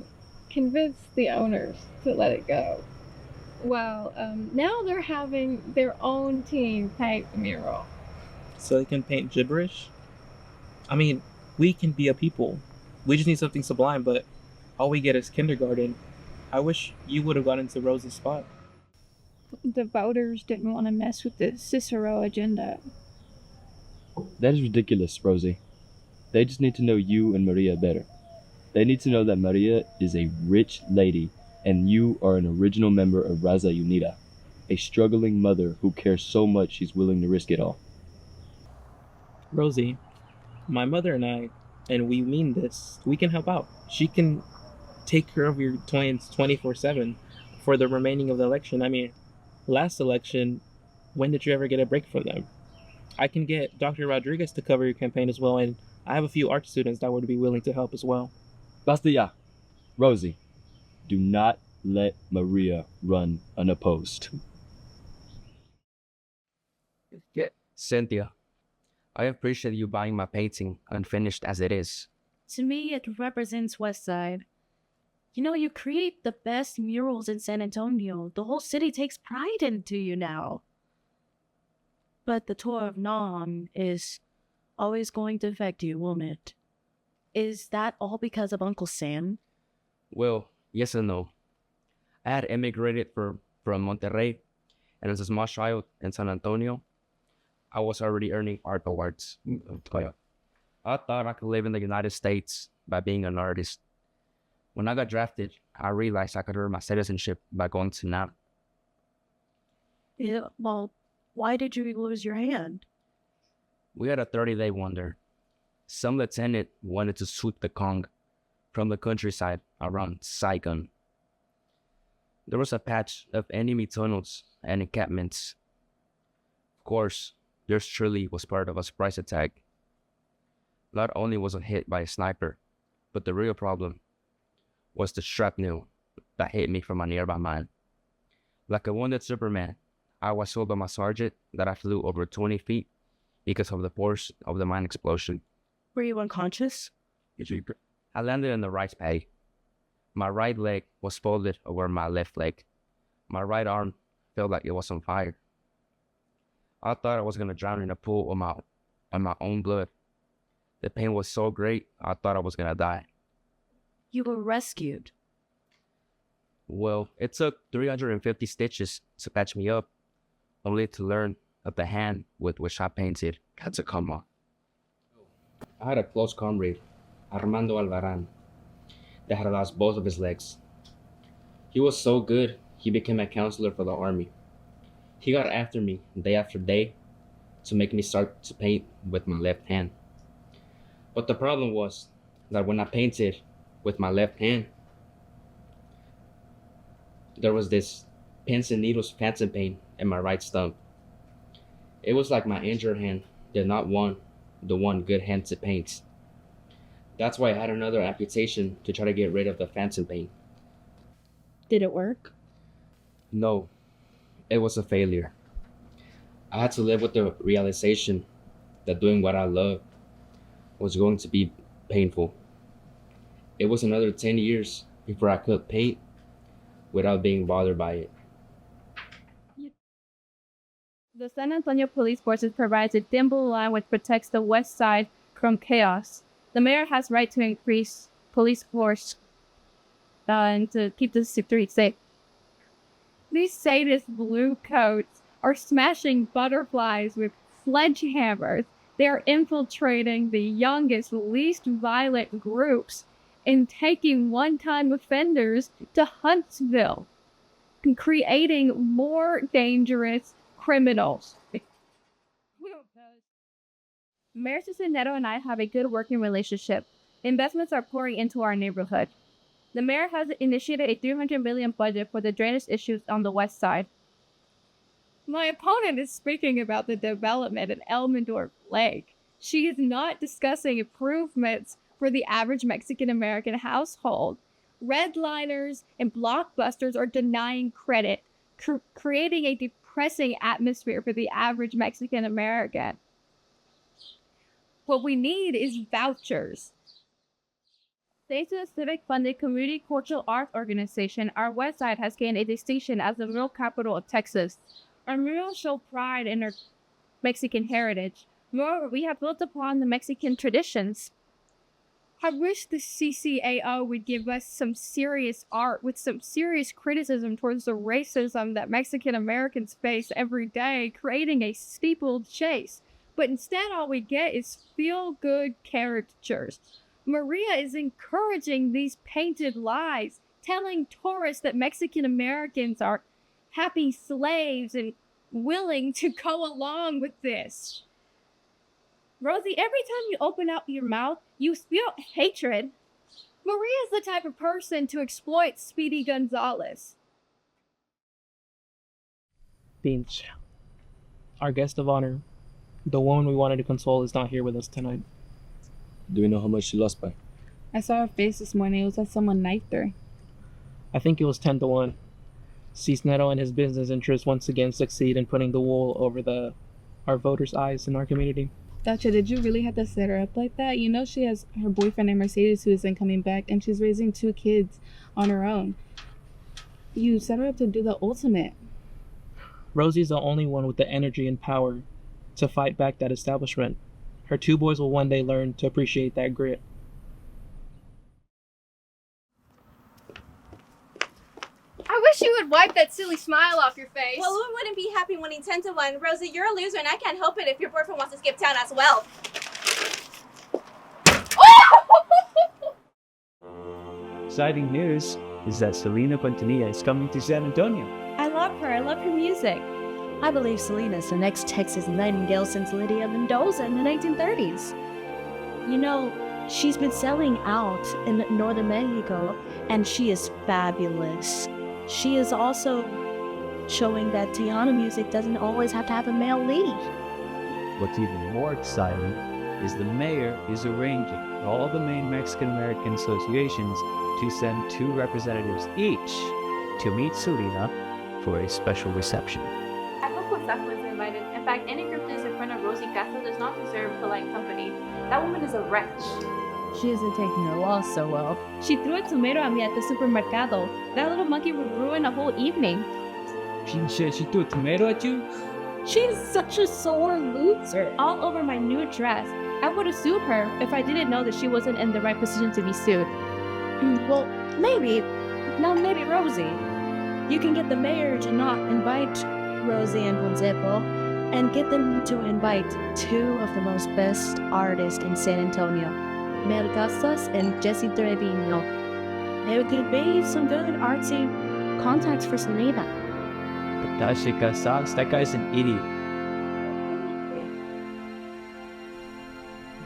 convinced the owners to let it go. Well, now they're having their own team paint the mural. So they can paint gibberish? I mean, we can be a people. We just need something sublime, but all we get is kindergarten. I wish you would have gotten to Rose's spot. The voters didn't want to mess with the Cicero agenda. That is ridiculous, Rosie. They just need to know you and Maria better. They need to know that Maria is a rich lady and you are an original member of Raza Unida, a struggling mother who cares so much she's willing to risk it all. Rosie, my mother and I, and we mean this, we can help out. She can take care of your twins 24/7 for the remaining of the election. I mean, last election, when did you ever get a break from them? I can get Dr. Rodriguez to cover your campaign as well, and I have a few art students that would be willing to help as well. Basta ya. Rosie, do not let Maria run unopposed. Cynthia, I appreciate you buying my painting, unfinished as it is. To me, it represents West Side. You know, you create the best murals in San Antonio. The whole city takes pride into you now. But the tour of Nam is always going to affect you, won't it? Is that all because of Uncle Sam? Well, yes and no. I had immigrated from Monterrey, and as a small child in San Antonio, I was already earning art awards. I thought I could live in the United States by being an artist. When I got drafted, I realized I could earn my citizenship by going to NAP. Yeah, well, why did you lose your hand? We had a 30-day wonder. Some lieutenant wanted to sweep the Kong from the countryside around Saigon. There was a patch of enemy tunnels and encampments. Of course, yours truly was part of a surprise attack. Not only was I hit by a sniper, but the real problem was the shrapnel that hit me from a nearby mine. Like a wounded Superman, I was told by my sergeant that I flew over 20 feet because of the force of the mine explosion. Were you unconscious? I landed in the right peg. My right leg was folded over my left leg. My right arm felt like it was on fire. I thought I was going to drown in a pool of my own blood. The pain was so great, I thought I was going to die. You were rescued. Well, it took 350 stitches to patch me up, only to learn that the hand with which I painted had to come off. I had a close comrade, Armando Alvaran, that had lost both of his legs. He was so good, he became a counselor for the army. He got after me day after day to make me start to paint with my left hand. But the problem was that when I painted with my left hand, there was this pins and needles phantom pain in my right stump. It was like my injured hand did not want the one good hand to paint. That's why I had another amputation to try to get rid of the phantom pain. Did it work? No, it was a failure. I had to live with the realization that doing what I love was going to be painful. It was another 10 years before I could paint without being bothered by it. The San Antonio Police Forces provides a thin blue line which protects the west side from chaos. The mayor has right to increase police force and to keep the streets safe. These sadist blue coats are smashing butterflies with sledgehammers. They are infiltrating the youngest, least violent groups and taking one-time offenders to Huntsville and creating more dangerous criminals. Mayor Cisneros and I have a good working relationship. Investments are pouring into our neighborhood. The mayor has initiated a $300 million budget for the drainage issues on the west side. My opponent is speaking about the development at Elmendorf Lake. She is not discussing improvements for the average Mexican-American household. Redliners and blockbusters are denying credit, creating a depressing atmosphere for the average Mexican-American. What we need is vouchers. Thanks to the civic-funded Community Cultural Arts Organization, our west side has gained a distinction as the mural capital of Texas. Our murals show pride in our Mexican heritage. Moreover, we have built upon the Mexican traditions. I wish the CCAO would give us some serious art with some serious criticism towards the racism that Mexican Americans face every day, creating a steeplechase. But instead, all we get is feel-good caricatures. Maria is encouraging these painted lies, telling tourists that Mexican Americans are happy slaves and willing to go along with this. Rosie, every time you open up your mouth, you spew hatred. Maria's the type of person to exploit Speedy Gonzalez. Beans. Our guest of honor, the woman we wanted to console, is not here with us tonight. Do we know how much she lost by? I saw her face this morning. It was like someone knifed her. I think it was 10-1. Cisneros and his business interests once again succeed in putting the wool over our voters' eyes in our community. Gotcha, did you really have to set her up like that? You know she has her boyfriend named Mercedes who isn't coming back, and she's raising 2 kids on her own. You set her up to do the ultimate. Rosie's the only one with the energy and power to fight back that establishment. Her 2 boys will one day learn to appreciate that grit. I wish you would wipe that silly smile off your face. Well, who wouldn't be happy winning 10-1? Rosie, you're a loser, and I can't help it if your boyfriend wants to skip town as well. exciting news is that Selena Quintanilla is coming to San Antonio. I love her. I love her music. I believe Selena's the next Texas Nightingale since Lydia Mendoza in the 1930s. You know, she's been selling out in northern Mexico, and she is fabulous. She is also showing that Tejano music doesn't always have to have a male lead. What's even more exciting is the mayor is arranging for all the main Mexican-American associations to send 2 representatives each to meet Selena for a special reception. I hope Josafa is invited. In fact, any group that is in front of Rosie Castro does not deserve polite company. That woman is a wretch. She isn't taking her loss so well. She threw a tomato at me at the supermercado. That little monkey would ruin a whole evening. She threw a tomato at you? She's such a sore loser. All over my new dress. I would have sued her if I didn't know that she wasn't in the right position to be sued. Well, maybe Rosie. You can get the mayor to not invite Rosie and Bonzepo and get them to invite 2 of the most best artists in San Antonio, Mel Casas and Jesse Trevino. There could be some good artsy contacts for Selena. Tashi Casas, that guy's an idiot.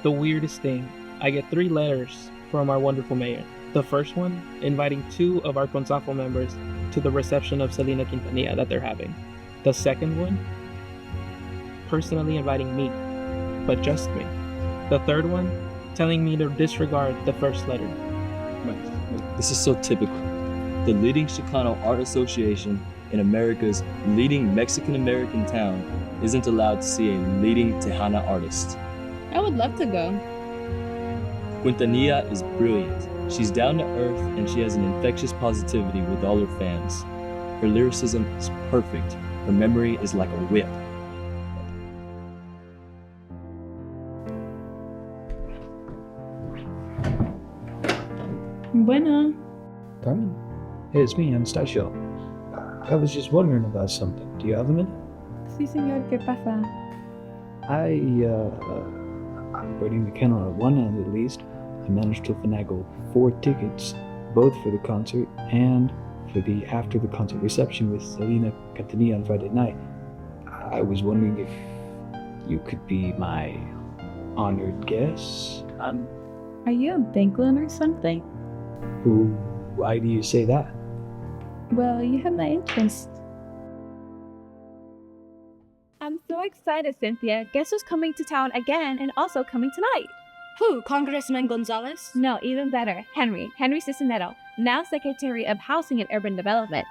The weirdest thing, I get 3 letters from our wonderful mayor. The first one, inviting 2 of our Consafo members to the reception of Selena Quintanilla that they're having. The second one, personally inviting me, but just me. The third one, telling me to disregard the first letter. This is so typical. The leading Chicano art association in America's leading Mexican-American town isn't allowed to see a leading Tejana artist. I would love to go. Quintanilla is brilliant. She's down to earth and she has an infectious positivity with all her fans. Her lyricism is perfect. Her memory is like a whip. Buena. Carmen? Hey, it's me, Anastasio. I was just wondering about something. Do you have a minute? Sí, señor, ¿qué pasa? I'm waiting to count on one end at least. I managed to finagle 4 tickets, both for the concert and for the after the concert reception with Selena Quintanilla on Friday night. I was wondering if you could be my honored guest. Are you a banklin or something? Why do you say that? Well, you have my interest. I'm so excited, Cynthia. Guess who's coming to town again and also coming tonight? Who, Congressman Gonzalez? No, even better. Henry Cisneros, now Secretary of Housing and Urban Development.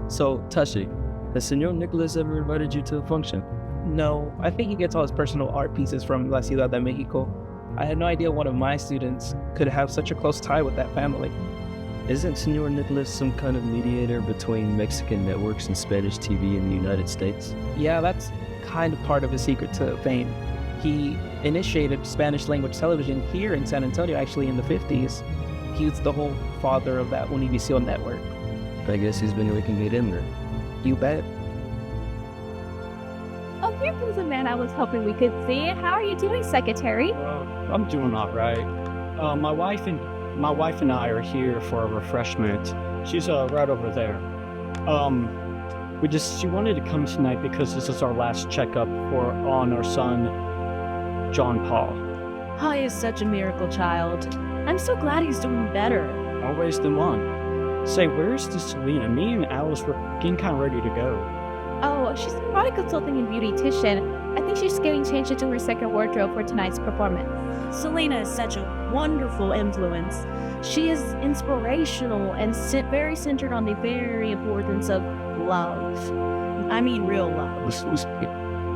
So, Tashi, has Senor Nicholas ever invited you to a function? No, I think he gets all his personal art pieces from La Ciudad de Mexico. I had no idea one of my students could have such a close tie with that family. Isn't Senor Nicholas some kind of mediator between Mexican networks and Spanish TV in the United States? Yeah, that's kind of part of his secret to fame. He initiated Spanish language television here in San Antonio actually in the 50s. He was the whole father of that Univision network. I guess he's been able to get in there. You bet. Oh, here comes the man I was hoping we could see. How are you doing, Secretary? I'm doing all right. My wife and I are here for a refreshment. She's right over there. She wanted to come tonight because this is our last checkup on our son, John Paul. Oh, he is such a miracle child. I'm so glad he's doing better. Always the one. Say, where's the Selena? Me and Alice were getting kind of ready to go. Oh, she's a product consulting and beautician. I think she's getting changed into her second wardrobe for tonight's performance. Selena is such a wonderful influence. She is inspirational and very centered on the very importance of love. I mean real love.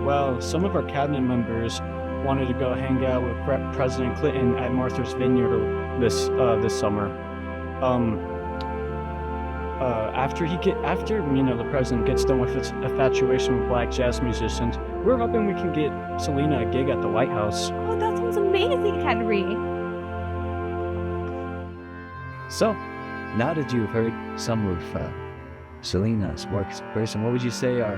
Well, some of our cabinet members wanted to go hang out with President Clinton at Martha's Vineyard this summer. After the president gets done with his infatuation with black jazz musicians, we're hoping we can get Selena a gig at the White House. Oh, that sounds amazing, Henry. So, now that you've heard some of Selena's works in person, what would you say are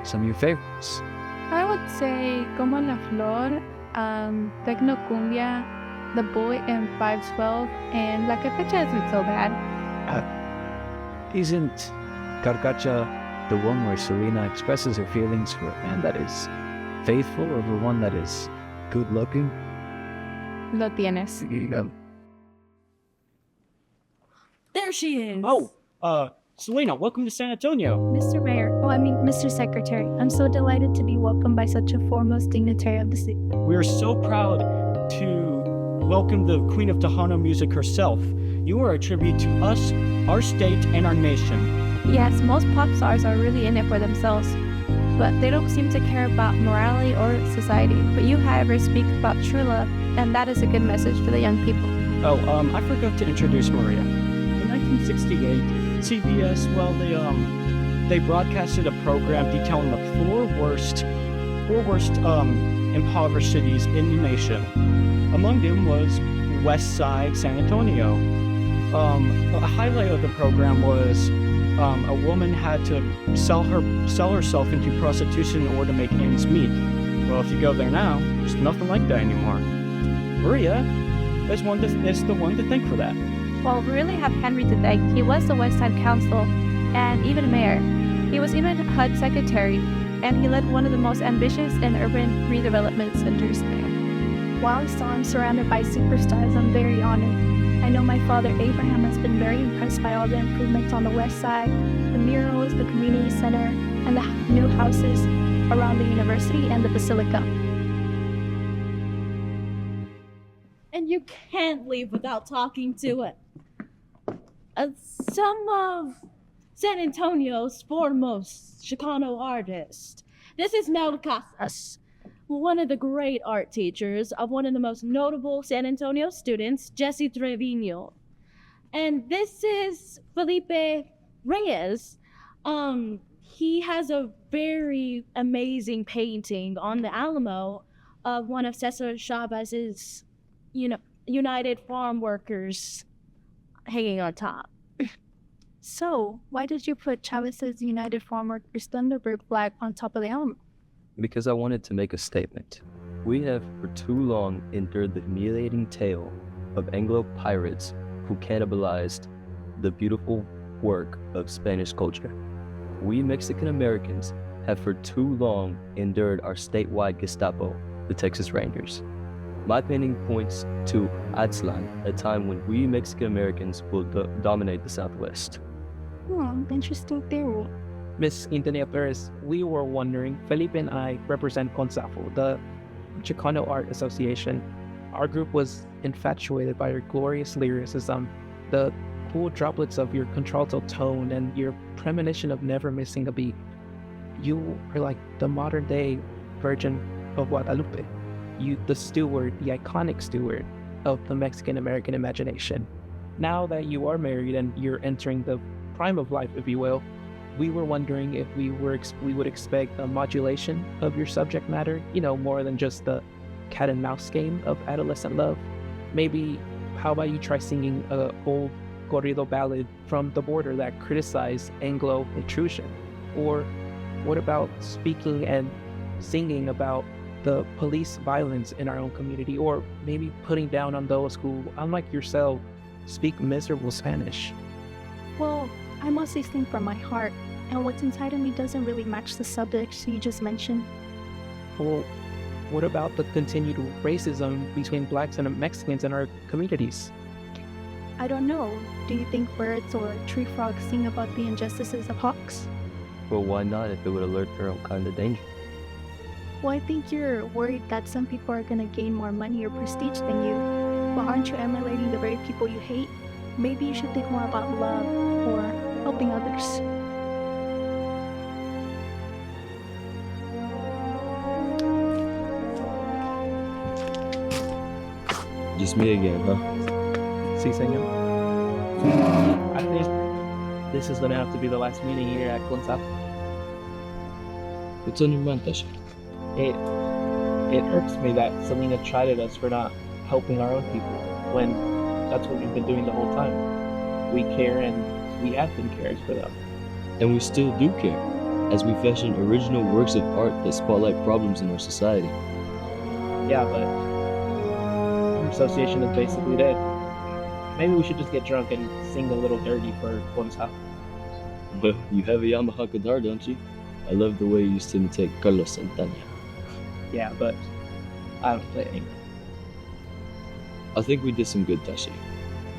some of your favorites? I would say Como la Flor, Tecno Cumbia, The Boy in 512, and La Carcacha isn't so bad. Isn't Carcacha the one where Selena expresses her feelings for a man that is faithful over one that is good looking? Lo tienes. There she is. Oh, Selena, welcome to San Antonio. Mr. Mayor, Mr. Secretary, I'm so delighted to be welcomed by such a foremost dignitary of the city. We are so proud to welcome the Queen of Tejano music herself. You are a tribute to us, our state, and our nation. Yes, most pop stars are really in it for themselves, but they don't seem to care about morality or society. But you, however, speak about true love, and that is a good message for the young people. I forgot to introduce Maria. In 1968, CBS, they broadcasted a program detailing the four worst impoverished cities in the nation. Among them was West Side San Antonio. A highlight of the program was a woman had to sell herself into prostitution in order to make ends meet. Well, if you go there now, there's nothing like that anymore. Maria is the one to thank for that. Well, we really have Henry to thank. He was the West Side Council and even mayor. He was even HUD secretary, and he led one of the most ambitious and urban redevelopment centers there. While I saw him surrounded by superstars, I'm very honored. I know my father Abraham has been very impressed by all the improvements on the west side, the murals, the community center, and the new houses around the university and the basilica. And you can't leave without talking to it. Some of San Antonio's foremost Chicano artists. This is Mel Casas, one of the great art teachers of one of the most notable San Antonio students, Jesse Trevino. And this is Felipe Reyes. He has a very amazing painting on the Alamo of one of Cesar Chavez's, United Farm Workers hanging on top. So, why did you put Chavez's United Farm Workers Thunderbird flag on top of the Alamo? Because I wanted to make a statement. We have for too long endured the humiliating tale of Anglo pirates who cannibalized the beautiful work of Spanish culture. We Mexican Americans have for too long endured our statewide Gestapo, the Texas Rangers. My painting points to Aztlan, a time when we Mexican Americans will dominate the Southwest. Interesting theory. Miss Quintanilla Perez, we were wondering, Felipe and I represent CONSAFO, the Chicano Art Association. Our group was infatuated by your glorious lyricism, the cool droplets of your contralto tone, and your premonition of never missing a beat. You are like the modern day Virgin of Guadalupe. You, the iconic steward of the Mexican American imagination. Now that you are married and you're entering the prime of life, if you will, we were wondering if we would expect a modulation of your subject matter, more than just the cat and mouse game of adolescent love. Maybe, how about you try singing a old corrido ballad from the border that criticized Anglo intrusion? Or what about speaking and singing about the police violence in our own community? Or maybe putting down on those who, unlike yourself, speak miserable Spanish? Well, I mostly sing from my heart, and what's inside of me doesn't really match the subjects you just mentioned. Well, what about the continued racism between blacks and Mexicans in our communities? I don't know. Do you think birds or tree frogs sing about the injustices of hawks? Well, why not if it would alert their own kind of danger? Well, I think you're worried that some people are going to gain more money or prestige than you. But aren't you emulating the very people you hate? Maybe you should think more about love or helping others. Just me again, huh? Si, senor. I think this is going to have to be the last meeting here at CONSAFO. What's on your mind, Tasha? It irks me that Selena chided us for not helping our own people, when that's what we've been doing the whole time. We care, and we have been caring for them. And we still do care, as we fashion original works of art that spotlight problems in our society. Yeah, but association is basically dead. Maybe we should just get drunk and sing a little dirty for once, huh? Well, you have a Yamaha guitar, don't you? I love the way you used to imitate Carlos Santana. Yeah, but I don't play anymore. I think we did some good, Tashi.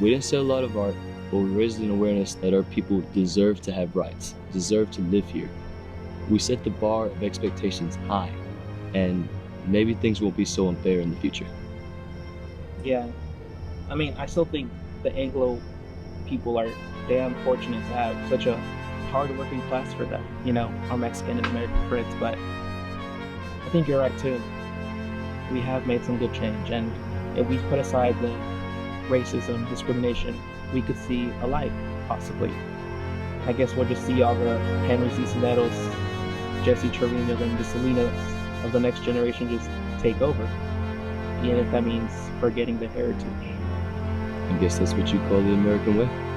We didn't sell a lot of art, but we raised an awareness that our people deserve to have rights, deserve to live here. We set the bar of expectations high, and maybe things won't be so unfair in the future. Yeah. I mean, I still think the Anglo people are damn fortunate to have such a hard-working class for them, you know, our Mexican and American friends, but I think you're right too. We have made some good change, and if we put aside the racism, discrimination, we could see a light, possibly. I guess we'll just see all the Henry Cisneros, Jesse Trevino, and the Salinas of the next generation just take over, even if that means forgetting the heritage. I guess that's what you call the American way.